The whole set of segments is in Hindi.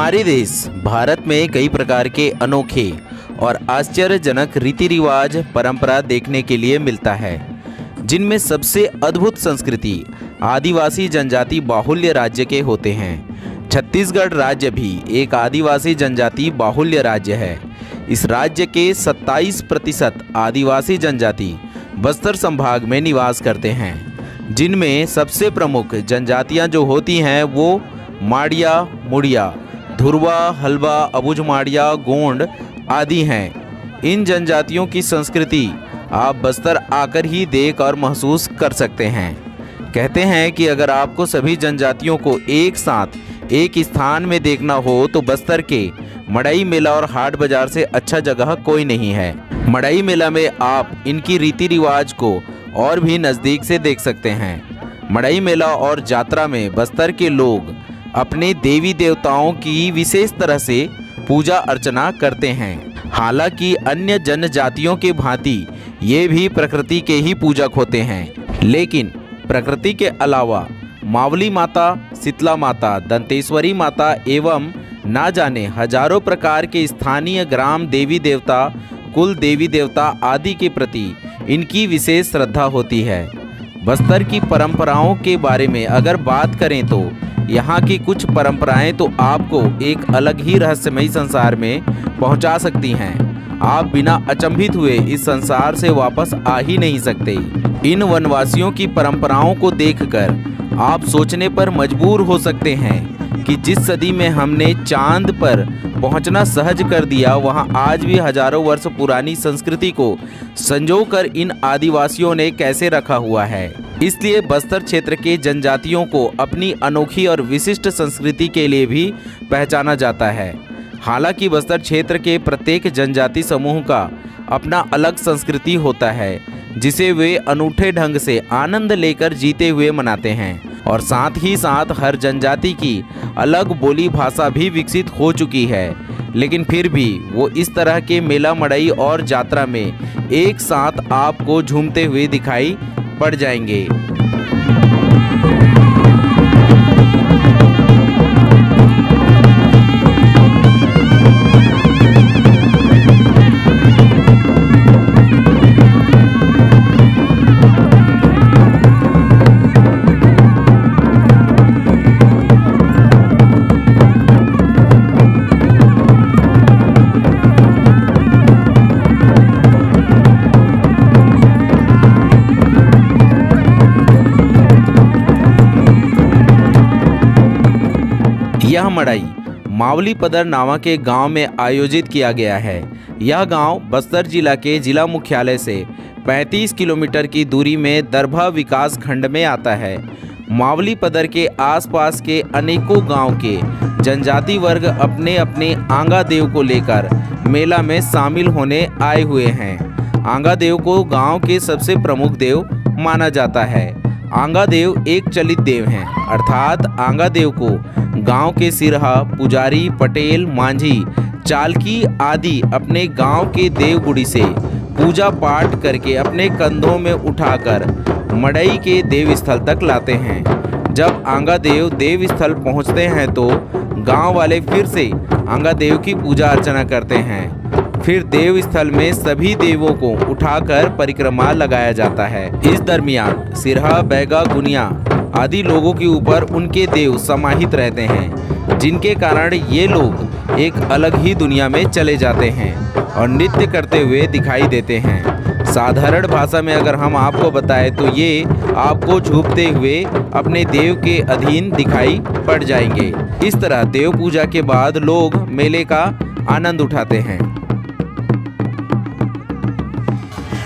हमारे देश भारत में कई प्रकार के अनोखे और आश्चर्यजनक रीति रिवाज परंपरा देखने के लिए मिलता है, जिनमें सबसे अद्भुत संस्कृति आदिवासी जनजाति बाहुल्य राज्य के होते हैं। छत्तीसगढ़ राज्य भी एक आदिवासी जनजाति बाहुल्य राज्य है। इस राज्य के 27% आदिवासी जनजाति बस्तर संभाग में निवास करते हैं, जिनमें सबसे प्रमुख जनजातियां जो होती हैं वो माड़िया, मुड़िया, धुरवा, हलवा, अबुझ माड़िया, गोंड आदि हैं। इन जनजातियों की संस्कृति आप बस्तर आकर ही देख और महसूस कर सकते हैं। कहते हैं कि अगर आपको सभी जनजातियों को एक साथ एक स्थान में देखना हो तो बस्तर के मड़ई मेला और हाट बाजार से अच्छा जगह कोई नहीं है। मड़ई मेला में आप इनकी रीति रिवाज को और भी नज़दीक से देख सकते हैं। मड़ई मेला और जात्रा में बस्तर के लोग अपने देवी देवताओं की विशेष तरह से पूजा अर्चना करते हैं। हालांकि अन्य जनजातियों के भांति ये भी प्रकृति के ही पूजक होते हैं, लेकिन प्रकृति के अलावा मावली माता, शीतला माता, दंतेश्वरी माता एवं ना जाने हजारों प्रकार के स्थानीय ग्राम देवी देवता, कुल देवी देवता आदि के प्रति इनकी विशेष श्रद्धा होती है। बस्तर की परंपराओं के बारे में अगर बात करें तो यहाँ की कुछ परंपराएं तो आपको एक अलग ही रहस्यमयी संसार में पहुँचा सकती हैं। आप बिना अचंभित हुए इस संसार से वापस आ ही नहीं सकते। इन वनवासियों की परंपराओं को देखकर आप सोचने पर मजबूर हो सकते हैं कि जिस सदी में हमने चांद पर पहुंचना सहज कर दिया, वहां आज भी हजारों वर्ष पुरानी संस्कृति को संजोकर इन आदिवासियों ने कैसे रखा हुआ है। इसलिए बस्तर क्षेत्र के जनजातियों को अपनी अनोखी और विशिष्ट संस्कृति के लिए भी पहचाना जाता है। हालांकि बस्तर क्षेत्र के प्रत्येक जनजाति समूह का अपना अलग संस्कृति होता है, जिसे वे अनूठे ढंग से आनंद लेकर जीते हुए मनाते हैं। और साथ ही साथ हर जनजाति की अलग बोली भाषा भी विकसित हो चुकी है, लेकिन फिर भी वो इस तरह के मेला, मड़ई और जात्रा में एक साथ आपको झूमते हुए दिखाई पड़ जाएंगे। यह मड़ई मावली पदर नामक के गांव में आयोजित किया गया है। यह गांव बस्तर जिला के जिला मुख्यालय से 35 किलोमीटर की दूरी में दरभा विकास खंड में आता है। मावली पदर के आसपास के अनेकों गांव के जनजाति वर्ग अपने अपने आंगा देव को लेकर मेला में शामिल होने आए हुए हैं। आंगा देव को गांव के सबसे प्रमुख देव माना जाता है। आंगा देव एक चलित देव हैं, अर्थात आंगा देव को गांव के सिरहा, पुजारी, पटेल, मांझी, चालकी आदि अपने गांव के देवगुड़ी से पूजा पाठ करके अपने कंधों में उठाकर मड़ई के देव स्थल तक लाते हैं। जब आंगा देव देव स्थल पहुंचते हैं तो गांव वाले फिर से आंगा देव की पूजा अर्चना करते हैं। फिर देव स्थल में सभी देवों को उठाकर परिक्रमा लगाया जाता है। इस दरमियान सिरहा, बैगा, गुनिया आदि लोगों के ऊपर उनके देव समाहित रहते हैं, जिनके कारण ये लोग एक अलग ही दुनिया में चले जाते हैं और नृत्य करते हुए दिखाई देते हैं। साधारण भाषा में अगर हम आपको बताएं तो ये आपको झूमते हुए अपने देव के अधीन दिखाई पड़ जाएंगे। इस तरह देव पूजा के बाद लोग मेले का आनंद उठाते हैं।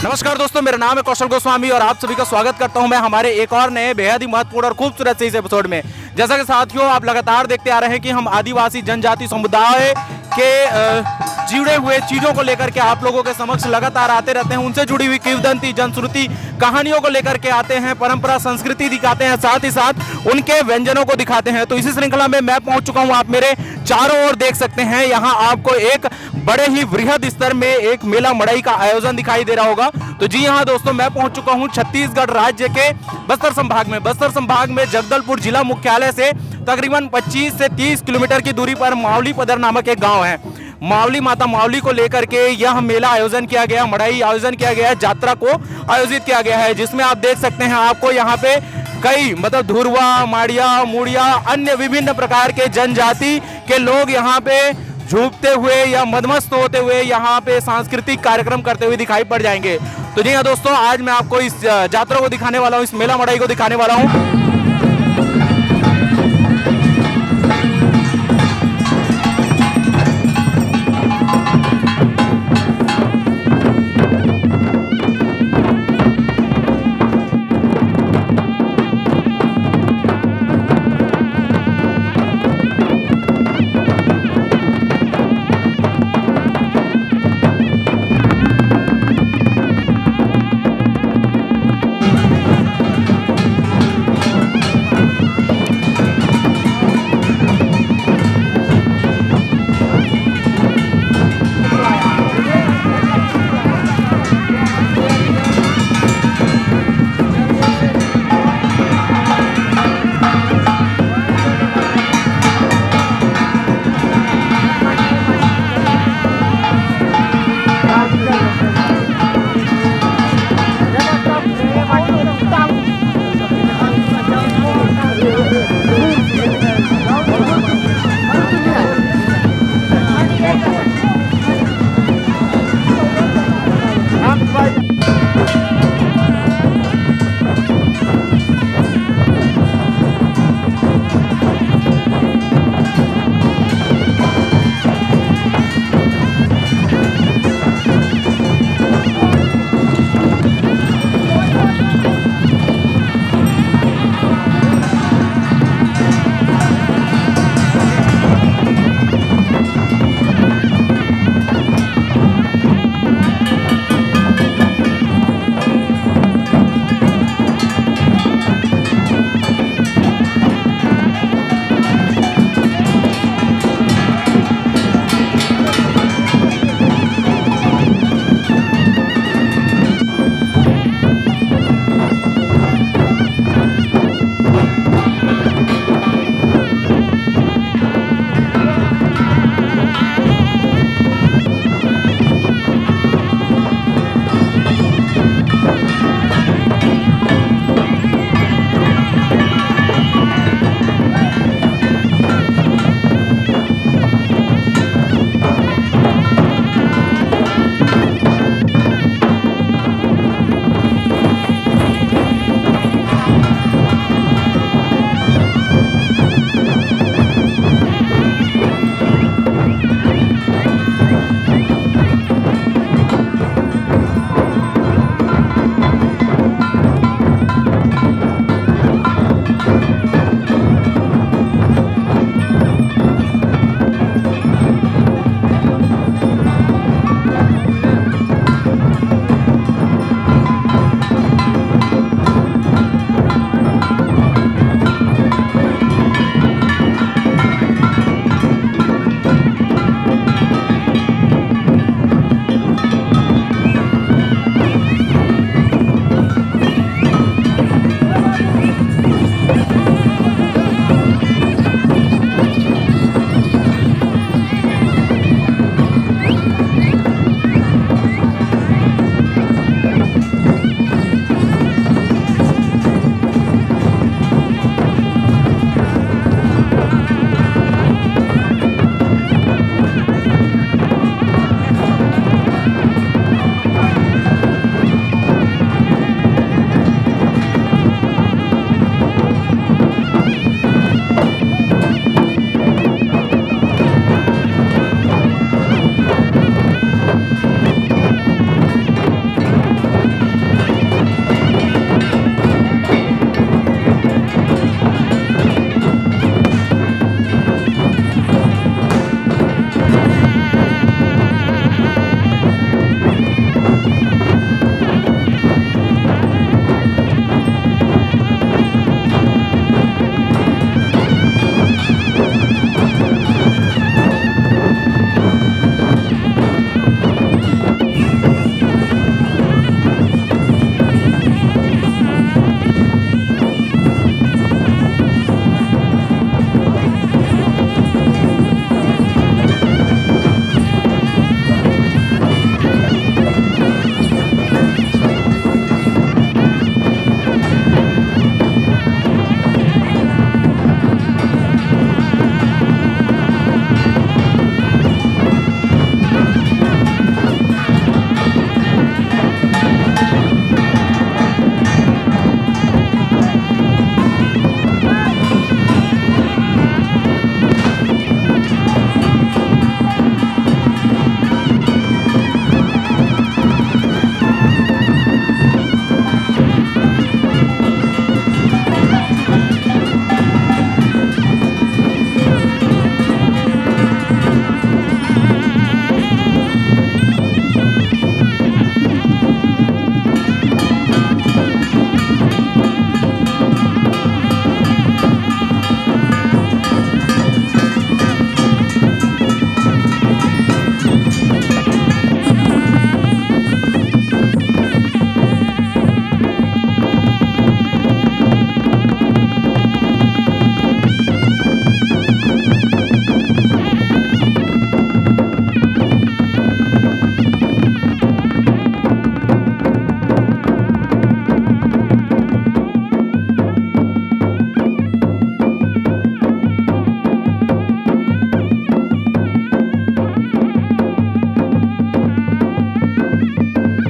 नमस्कार दोस्तों, मेरा नाम है कौशल गोस्वामी और आप सभी का स्वागत करता हूं मैं हमारे एक और नए बेहद ही महत्वपूर्ण और खूबसूरत से इस एपिसोड में। जैसा कि साथियों आप लगातार देखते आ रहे हैं कि हम आदिवासी जनजाति समुदाय के जुड़े हुए चीजों को लेकर के आप लोगों के समक्ष लगातार आते रहते हैं। उनसे जुड़ी हुई किंवदंती, जनश्रुति, कहानियों को लेकर के आते हैं, परंपरा, संस्कृति दिखाते हैं, साथ ही साथ उनके व्यंजनों को दिखाते हैं। तो इसी श्रृंखला में मैं पहुंच चुका हूं, आप मेरे चारों ओर देख सकते हैं। यहाँ आपको एक बड़े ही वृहद स्तर में एक मेला मड़ई का आयोजन दिखाई दे रहा होगा। तो जी हाँ दोस्तों, मैं पहुंच चुका हूं छत्तीसगढ़ राज्य के बस्तर संभाग में जगदलपुर जिला मुख्यालय से तकरीबन 25 से 30 किलोमीटर की दूरी पर मावली पदर नामक एक गांव है। मावली माता मावली को लेकर के यह मेला आयोजन किया गया, मड़ई आयोजन किया गया है, यात्रा को आयोजित किया गया है, जिसमें आप देख सकते हैं आपको यहाँ पे कई मतलब धुरवा, माड़िया, मुड़िया, अन्य विभिन्न प्रकार के जनजाति के लोग यहाँ पे झूमते हुए या मदमस्त होते हुए यहाँ पे सांस्कृतिक कार्यक्रम करते हुए दिखाई पड़ जाएंगे। तो जी हाँ दोस्तों, आज मैं आपको इस यात्रा को दिखाने वाला हूँ, इस मेला मड़ई को दिखाने वाला हूँ।